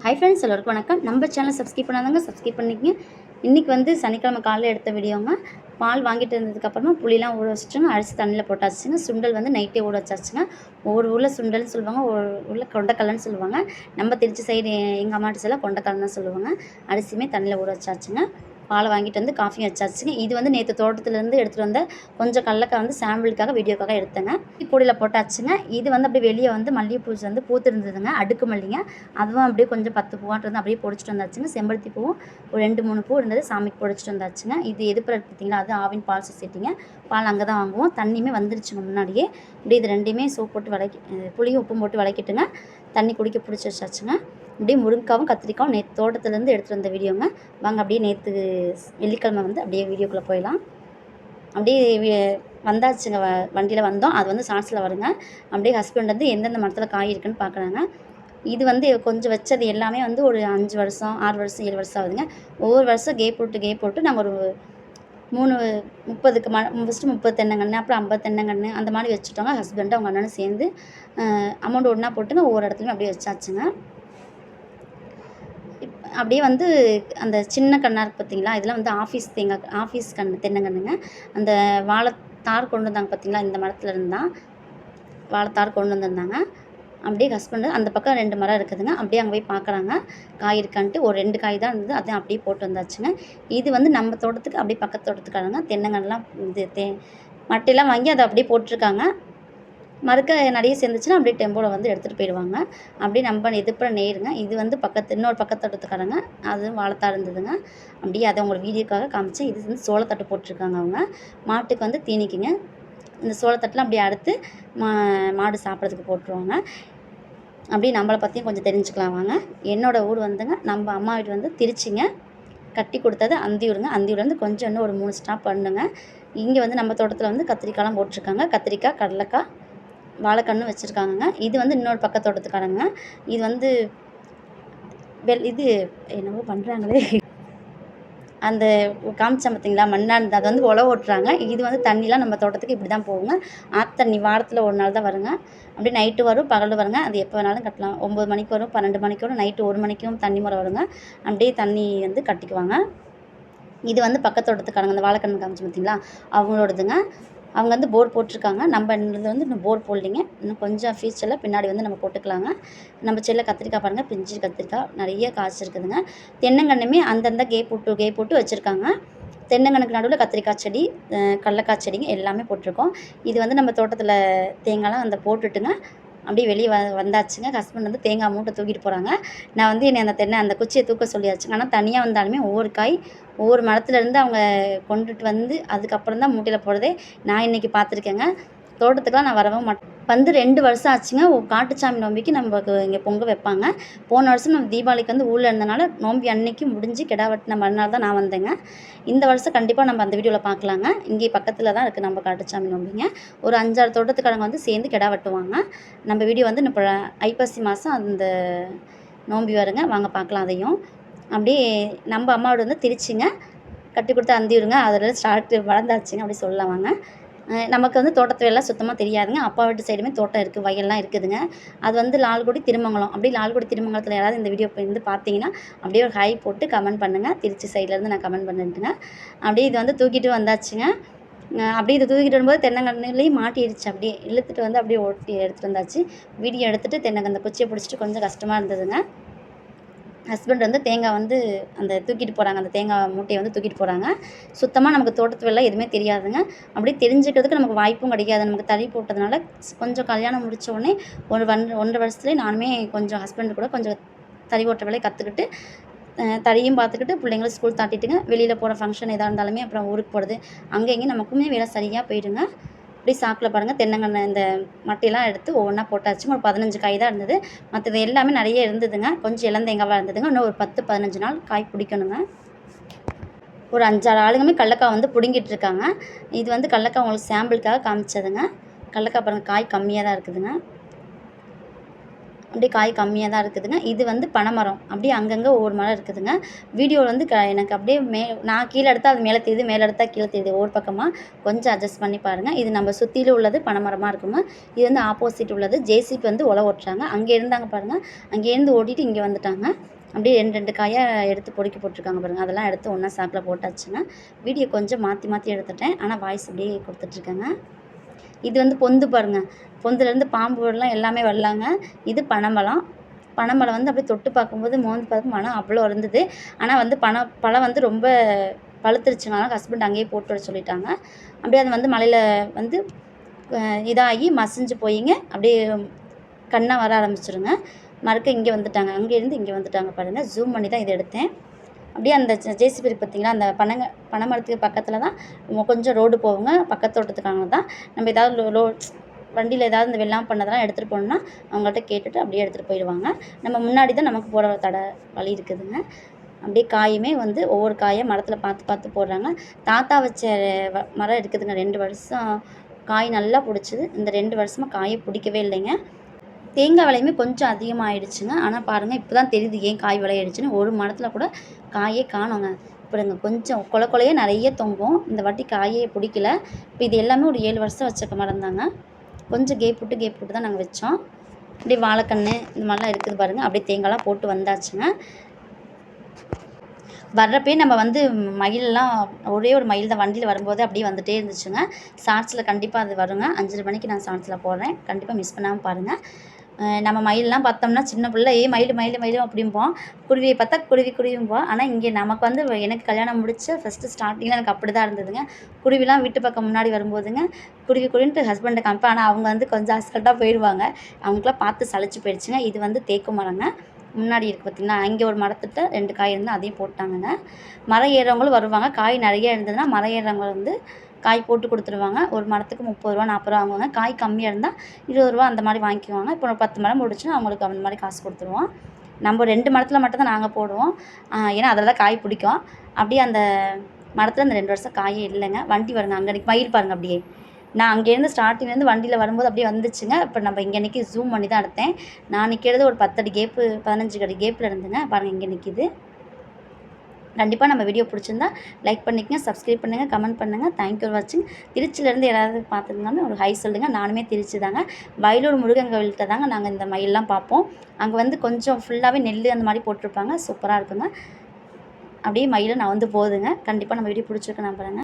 Hi friends, எல்லோருக்கும் வணக்கம். நம்ம சேனல் சப்ஸ்கிரைப் பண்ணாதவங்க சப்ஸ்கிரைப் பண்ணிக்கங்க. இன்றைக்கி வந்து சனிக்கிழமை காலையில் எடுத்த வீடியோங்க. பால் வாங்கிட்டு வந்ததுக்கப்புறமா புளிலாம் ஊற வச்சுட்டுங்க, அரிசி தண்ணியில் போட்டாச்சுங்க. சுண்டல் வந்து நைட்டே ஊற வச்சாச்சுங்க. ஒவ்வொரு ஊரில் சுண்டல்னு சொல்லுவாங்க, ஒரு ஊரில் கொண்டக்கடலைன்னு சொல்லுவாங்க. நம்ம திருச்சி சைடு எங்கள் அம்மாட்ட எல்லாம் கொண்டக்கடலை தான் சொல்லுவாங்க. அரிசியுமே தண்ணியில் ஊற வச்சாச்சுங்க. பாலை வாங்கிட்டு வந்து காஃபி வச்சாச்சுங்க. இது வந்து நேற்று தோட்டத்துலேருந்து எடுத்துகிட்டு வந்த கொஞ்சம் கடலக்காய் வந்து சாம்பிளுக்காக வீடியோக்காக எடுத்தேங்க. பொடியில் போட்டாச்சுங்க. இது வந்து அப்படியே வெளியே வந்து மல்லிகைப்பூ வந்து பூத்துருந்ததுங்க, அடுக்கு மல்லிங்க. அதுவும் அப்படியே கொஞ்சம் 10 பூவாட்டு வந்து அப்படியே பொடிச்சிட்டு வந்தாச்சுங்க. செம்பருத்தி பூவும் ஒரு 2-3 பூ இருந்தது, சாமிக்கு பொடிச்சிட்டு வந்தாச்சுங்க. இது எது பார்த்தீங்களா, அது ஆவின் பால் சொசைட்டிங்க. பால் அங்கே தான் வாங்குவோம். தண்ணியுமே வந்துருச்சுங்க முன்னாடியே. இப்படி இது ரெண்டையுமே சோப்பு போட்டு புளியும் உப்பும் போட்டு விளக்கிட்டுங்க தண்ணி குடிக்க பிடிச்சி வச்சாச்சுங்க. அப்படியே முருங்கைக்காவும் கத்திரிக்காவும் நேற்று தோட்டத்துலேருந்து எடுத்துகிட்டு வந்த வீடியோங்க. வாங்க அப்படியே நேற்று வெள்ளிக்கிழமை வந்து அப்படியே வீடியோக்குள்ளே போயிடலாம். அப்படியே வந்தாச்சுங்க, வண்டியில் வந்தோம். அது வந்து ஷார்ட்ஸில் வருங்க. அப்படியே ஹஸ்பண்ட் வந்து எந்தெந்த மரத்தில் காய் இருக்குதுன்னு பார்க்குறாங்க. இது வந்து கொஞ்சம் வச்சது எல்லாமே வந்து ஒரு 5 வருஷம் 6 வருஷம் 7 வருஷம் ஆகுதுங்க. ஒவ்வொரு வருஷம் கேப் போட்டு நாங்கள் ஒரு 3 30க்கு ஃபஸ்ட்டு 30 தென்னங்கன்று, அப்புறம் 50 தென்னங்கன்று அந்த மாதிரி வச்சுட்டோங்க. ஹஸ்பண்டு அவங்க அண்ணனும் சேர்ந்து அமௌண்ட் ஒன்றா போட்டுங்க ஒவ்வொரு இடத்துலையும் அப்படியே வச்சாச்சுங்க. அப்படியே வந்து அந்த சின்ன கண்ணாக இருக்குது பார்த்தீங்களா, இதெல்லாம் வந்து ஆஃபீஸ் தென்னங்கன்றுங்க. அந்த வாழைத்தார் கொண்டு வந்தாங்க பார்த்தீங்களா, இந்த மரத்தில் இருந்தால் வாழைத்தார் கொண்டு வந்திருந்தாங்க. அப்படியே ஹஸ்பண்டு அந்த பக்கம் 2 மரம் இருக்குதுங்க. அப்படியே அங்கே போய் பார்க்குறாங்க காய் இருக்கான்ட்டு. ஒரு 2 காய் தான் இருந்தது, அதையும் அப்படியே போட்டு வந்தாச்சுங்க. இது வந்து நம்ம தோட்டத்துக்கு அப்படியே பக்கத்து தோட்டத்துக்காரங்க தென்னங்கன்றுலாம் இது மட்டையெல்லாம் வாங்கி அதை அப்படியே போட்டிருக்காங்க. மறுக்க நிறைய சேர்ந்துச்சுன்னா அப்படியே டெம்போவில் வந்து எடுத்துகிட்டு போயிடுவாங்க. அப்படியே நம்ம எதிர்ப்புற நேருங்க. இது வந்து இன்னொரு பக்கத்து தோட்டத்துக்காரங்க, அதுவும் வாழைத்தார் இருந்ததுங்க. அப்படியே அதை உங்களுக்கு வீடியோக்காக காமிச்சேன். இது வந்து சோளத்தட்டு போட்டிருக்காங்க அவங்க. மாட்டுக்கு வந்து தீனிக்குங்க. இந்த சோளத்தட்டெலாம் அப்படியே அறுத்து மாடு சாப்பிட்றதுக்கு போட்டுருவாங்க. அப்படியே நம்மளை பற்றியும் கொஞ்சம் தெரிஞ்சுக்கலாம் வாங்க. என்னோடய ஊர் வந்துங்க, நம்ம அம்மா வீடு வந்து திருச்சிங்க. கட்டி கொடுத்தது அந்தியூருங்க. அந்தியூர்லேருந்து கொஞ்சம் இன்னும் ஒரு 3 ஸ்டாப் பண்ணுங்க. இங்கே வந்து நம்ம தோட்டத்தில் வந்து கத்திரிக்காய்லாம் போட்டிருக்காங்க. கத்திரிக்காய், கடலைக்காய், வாழைக்கன்று வச்சுருக்காங்கங்க. இது வந்து இன்னொரு பக்கத்து தோட்டத்துக்காரங்க. இது வந்து இது என்னவோ பண்ணுறாங்களே, அந்த காமிச்சேன் பார்த்தீங்களா, மண்ணாந்து அது வந்து உழவு ஓட்டுறாங்க. இது வந்து தண்ணிலாம் நம்ம தோட்டத்துக்கு இப்படி தான் போகுங்க. ஆற்று வாரத்தில் ஒரு நாள் தான் வருங்க. அப்படியே நைட்டு வரும், பகல் வருங்க. அது எப்போ வேணாலும் கட்டலாம். 9 மணிக்கு வரும், 12 மணிக்கு வரும், நைட்டு 1 மணிக்கும் தண்ணி முறை வருங்க. அப்படியே தண்ணி வந்து கட்டிக்குவாங்க. இது வந்து பக்கத்து தோட்டத்துக்காரங்க, அந்த வாழைக்கன்று காமிச்சு பார்த்தீங்களா, அவங்களோடதுங்க. அவங்க வந்து போர் போட்டிருக்காங்க. நம்ம இது வந்து இன்னும் போர் போடலிங்க. இன்னும் கொஞ்சம் ஃபியூச்சரில் பின்னாடி வந்து நம்ம போட்டுக்கலாங்க. நம்ம செல்ல கத்திரிக்காய் பாருங்கள், பிஞ்சு கத்திரிக்காய் நிறைய காய்ச்சிருக்குதுங்க. தென்னங்கன்றுமே அந்தந்த கேப் போட்டு வச்சுருக்காங்க. தென்னங்கன்றுக்கு நடுவில் கத்திரிக்காய் செடி, கடலக்காய் செடிங்க எல்லாமே போட்டிருக்கோம். இது வந்து நம்ம தோட்டத்தில் தேங்காய்லாம் அந்த போட்டுட்டுங்க அப்படியே வெளியே வந்தாச்சுங்க. ஹஸ்பண்ட் வந்து தேங்காய் மூட்டை தூக்கிட்டு போகிறாங்க. நான் வந்து என்னை அந்த குச்சியை தூக்க சொல்லியாச்சுங்க. ஆனால் தனியாக வந்தாலுமே ஒவ்வொரு மரத்துலேருந்து அவங்க கொண்டுட்டு வந்து அதுக்கப்புறம் தான் மூட்டையில் போடுறதே நான் இன்றைக்கி பார்த்துருக்கேங்க. தோட்டத்துக்குலாம் நான் வரவும் வந்து 2 வருஷம் ஆச்சுங்க. காட்டுச்சாமி நோம்பிக்கு நமக்கு இங்கே பொங்க வைப்பாங்க. போன வருஷம் நம்ம தீபாவளிக்கு வந்து ஊரில் இருந்தனால நோம்பி அன்னைக்கு முடிஞ்சு கிடா வெட்டின மறுநாள் தான் நான் வந்தேங்க. இந்த வருஷம் கண்டிப்பாக நம்ம அந்த வீடியோவில் பார்க்கலாங்க. இங்கே பக்கத்தில் தான் இருக்குது நம்ம காட்டுச்சாமி நோம்பிங்க. ஒரு 5-6 தோட்டத்துக்காரங்க வந்து சேர்ந்து கிடா வெட்டுவாங்க. நம்ம வீடியோ வந்து இப்போ ஐப்பசி மாதம் அந்த நோம்பி வருங்க. வாங்க பார்க்கலாம் அதையும். அப்படியே நம்ம அம்மாவோட வந்து திருச்சிங்க. கட்டி கொடுத்த அந்தியூருங்க. அதில் வளர்ந்தாச்சுங்க அப்படி சொல்லலாம் வாங்க. நமக்கு வந்து தோட்டத்து வேலைலாம் சுத்தமாக தெரியாதுங்க. அப்பா வீட்டு சைடுமே தோட்டம் இருக்குது, வயல்லாம் இருக்குதுங்க. அது வந்து லால்குடி திருமங்கலம். அப்படியே லால்குடி திருமங்கலத்தில் யாராவது இந்த வீடியோ வந்து பார்த்தீங்கன்னா அப்படியே ஒரு ஹை போட்டு கமெண்ட் பண்ணுங்கள். திருச்சி சைட்லேருந்து நான் கமெண்ட் பண்ணிட்டுங்க. அப்படியே இது வந்து தூக்கிட்டு வந்தாச்சுங்க. அப்படியே இதை தூக்கிட்டு வரும்போது தென்னங்கன்றுலேயும் மாட்டிடுச்சு. அப்படியே இழுத்துட்டு வந்து அப்படியே ஓட்டி எடுத்துகிட்டு வந்தாச்சு. வீடியோ எடுத்துகிட்டு அந்த குச்சியை பிடிச்சிட்டு கொஞ்சம் கஷ்டமாக இருந்ததுங்க. ஹஸ்பண்ட் வந்து தேங்காய் வந்து அந்த தூக்கிட்டு போகிறாங்க, அந்த தேங்காய் மூட்டையை வந்து தூக்கிட்டு போகிறாங்க. சுத்தமாக நமக்கு தோட்டத்து வேலை எதுவுமே தெரியாதுங்க. அப்படியே தெரிஞ்சுக்கிறதுக்கு நமக்கு வாய்ப்பும் கிடைக்காது. நமக்கு தறி போட்டதுனால கொஞ்சம் கல்யாணம் முடித்த உடனே ஒரு 1.5 வருஷத்துலேயே நானுமே கொஞ்சம் ஹஸ்பண்டு கூட கொஞ்சம் தறி ஓட்டுற வேலையை கற்றுக்கிட்டு தறியும் பார்த்துக்கிட்டு பிள்ளைங்களும் ஸ்கூல் தாட்டிட்டுங்க. வெளியில் போகிற ஃபங்க்ஷன் எதாக இருந்தாலுமே அப்புறம் ஊருக்கு போகிறது அங்கே இங்கேயும் நமக்குமே வேலை சரியாக போயிடுங்க. அப்படி சாக்கில் பாருங்கள் தென்னங்கன்று இந்த மட்டையெல்லாம் எடுத்து ஒவ்வொன்றா போட்டாச்சுங்க. ஒரு 15 காய் தான் இருந்தது. மற்றது எல்லாமே நிறைய இருந்ததுங்க. கொஞ்சம் இளந்தேங்காவாக இருந்ததுங்க. இன்னும் ஒரு 10-15 நாள் காய் பிடிக்கணுங்க. ஒரு 5-6 ஆளுங்களுமே கடலக்காய் வந்து பிடுங்கிட்டு இருக்காங்க. இது வந்து கடலக்காய் உங்களுக்கு சாம்பிளுக்காக காமிச்சதுங்க. கடலக்காய் பாருங்கள், காய் கம்மியாக தான் இருக்குதுங்க. அப்படியே காய் கம்மியாக தான் இருக்குதுங்க. இது வந்து பனைமரம். அப்படியே அங்கங்கே ஒவ்வொரு மரம் இருக்குதுங்க. வீடியோ வந்து எனக்கு அப்படியே நான் கீழே எடுத்தால் அது மேலே தெரியுது, மேலே எடுத்தால் கீழே தெரியுது. ஒவ்வொரு பக்கமாக கொஞ்சம் அட்ஜஸ்ட் பண்ணி பாருங்கள். இது நம்ம சுற்றிலும் உள்ளது பனைமரமாக இருக்குங்க. இது வந்து ஆப்போசிட் உள்ளது ஜேசிபி வந்து உழவு ஓட்டுறாங்க. அங்கே இருந்தாங்க பாருங்கள், அங்கேருந்து ஓட்டிட்டு இங்கே வந்துட்டாங்க. அப்படியே 2 காயாக எடுத்து பொறுக்கி போட்டிருக்காங்க பாருங்கள். அதெல்லாம் எடுத்து ஒன்றா சாக்கில் போட்டாச்சுங்க. வீடியோ கொஞ்சம் மாற்றி எடுத்துட்டேன். ஆனால் வாய்ஸ் அப்படியே கொடுத்துட்ருக்கேங்க. இது வந்து பொந்து பாருங்கள், பொந்துலேருந்து பாம்புலாம் எல்லாமே வரலாங்க. இது பனைமரம். பனைமரம் வந்து அப்படியே தொட்டு பார்க்கும்போது மோந்து பார்க்கும் மனம் அவ்வளோ இருந்தது. ஆனால் வந்து பழம் வந்து ரொம்ப பழுத்துருச்சுனால ஹஸ்பண்ட் அங்கேயே போட்டு வர சொல்லிட்டாங்க. அப்படியே அது வந்து மழையில் வந்து இதாகி மசிஞ்சு போயிங்க அப்படியே கண்ணாக வர ஆரம்பிச்சிருங்க. மறுக்க இங்கே வந்துட்டாங்க, அங்கேருந்து இங்கே வந்துட்டாங்க பாருங்கள். ஜூம் பண்ணி தான் இதை எடுத்தேன். அப்படியே அந்த ஜேசிபி பார்த்தீங்களா, அந்த பனைமரத்துக்கு பக்கத்தில் தான் கொஞ்சம் ரோடு போகுங்க. பக்கத்து தோட்டத்துக்காக தான் நம்ம ஏதாவது வண்டியில் ஏதாவது இந்த வெள்ளாமை பண்ணதெல்லாம் எடுத்துகிட்டு போகணுன்னா அவங்கள்ட்ட கேட்டுட்டு அப்படியே எடுத்துகிட்டு போயிடுவாங்க. நம்ம முன்னாடி தான் நமக்கு போகிற வழி இருக்குதுங்க. அப்படியே காயுமே வந்து ஒவ்வொரு காயை மரத்தில் பார்த்து போடுறாங்க. தாத்தா வச்ச மரம் இருக்குதுங்க. 2 வருஷம் காய் நல்லா பிடிச்சிது. இந்த 2 வருஷமாக காயை பிடிக்கவே இல்லைங்க. தேங்காய் விலையுமே கொஞ்சம் அதிகமாகிடுச்சுங்க. ஆனால் பாருங்கள், இப்போ தான் தெரியுது ஏன் காய் விலையாயிடுச்சுன்னு. ஒரு மரத்தில் கூட காயே காணோங்க. பாருங்க, கொஞ்சம் கொலையே நிறைய தொங்கும். இந்த வாட்டி காயே பிடிக்கல. இப்போ இது எல்லாமே ஒரு 7 வருஷம் வச்ச மரம் தாங்க. கொஞ்சம் கேப் விட்டு தான் நாங்கள் வச்சோம். அப்படியே வாழைக்கன்று இந்த மாதிரிலாம் இருக்குது பாருங்கள். அப்படியே தேங்காய்லாம் போட்டு வந்தாச்சுங்க. வர்றப்பே நம்ம வந்து மயிலெலாம் ஒரே ஒரு மயில் தான் வண்டியில் வரும்போது அப்படியே வந்துகிட்டே இருந்துச்சுங்க. ஷார்ட்ஸில் கண்டிப்பாக அது வருங்க. 5:30 மணிக்கு நான் ஷார்ட்ஸில் போடுறேன். கண்டிப்பாக மிஸ் பண்ணாமல் பாருங்கள். நம்ம மயிலெலாம் பார்த்தோம்னா சின்ன பிள்ளை மயில் அப்படிம்போம். குருவியை பார்த்தா குருவிம்போம். ஆனால் இங்கே நமக்கு வந்து எனக்கு கல்யாணம் முடிச்ச ஃபஸ்ட்டு ஸ்டார்டிங்கில் எனக்கு அப்படி தான் இருந்ததுங்க. குருவிலாம் வீட்டு பக்கம் முன்னாடி வரும்போதுங்க குருவின்ட்டு ஹஸ்பண்டை காமிப்பேன். ஆனால் அவங்க வந்து கொஞ்சம் அசால்ட்டாக போயிடுவாங்க. அவங்களுக்குலாம் பார்த்து சலிச்சு போயிடுச்சுங்க. இது வந்து தேக்கு மரங்க. முன்னாடி இருக்குது பார்த்திங்களா, அங்கே ஒரு மரத்துட்ட 2 காய் இருந்தால் அதையும் போட்டாங்கங்க. மரம் ஏறுறவங்களும் வருவாங்க. காய் நிறைய இருந்ததுன்னா மரம் ஏறுறவங்க வந்து காய் போட்டு கொடுத்துருவாங்க. ஒரு மரத்துக்கு 30 ரூபா 40 ரூபா வாங்குவாங்க. காய் கம்மியாக இருந்தால் 20 ரூபா அந்த மாதிரி வாங்கிக்குவாங்க. இப்போ ஒரு 10 மரம் முடிச்சுன்னா அவங்களுக்கு அந்த மாதிரி காசு கொடுத்துருவோம். நம்ம 2 மரத்தில் மட்டும் தான் நாங்கள் போடுவோம். ஏன்னா அதில் தான் காய் பிடிக்கும். அப்படியே அந்த மரத்தில் அந்த 2 வருஷம் காயே இல்லைங்க. வண்டி வருங்க, அங்கே மயில் பாருங்கள். அப்படியே நான் அங்கேருந்து ஸ்டார்டிங்லேருந்து வண்டியில் வரும்போது அப்படியே வந்துச்சுங்க. இப்போ நம்ம இங்கே நிற்கி ஜூம் பண்ணி தான் எடுத்தேன். நான் நிற்கிறது ஒரு 10 அடி கேப்பு 15 அடி கேப்பில் இருந்துங்க. பாருங்கள், இங்கே நிற்கிது. கண்டிப்பாக நம்ம வீடியோ பிடிச்சிருந்தா லைக் பண்ணிக்கங்க, சப்ஸ்கிரைப் பண்ணுங்கள், கமெண்ட் பண்ணுங்கள். தேங்க்யூ ஃபார் வாட்சிங். திருச்சியிலேருந்து யாராவது பார்த்துருந்தாலும் ஒரு ஹை சொல்லுங்கள். நானுமே திருச்சி தாங்க. வயலூர் முருகன் கோவில்கிட்ட தாங்க நாங்கள் இந்த மயிலெலாம் பார்ப்போம். அங்கே வந்து கொஞ்சம் ஃபுல்லாகவே நெல் அந்த மாதிரி போட்டிருப்பாங்க. சூப்பராக இருக்குங்க. அப்படியே மயிலும் நான் வந்து போகுதுங்க. கண்டிப்பாக நம்ம வீடியோ பிடிச்சிருக்கு நம்புறேங்க.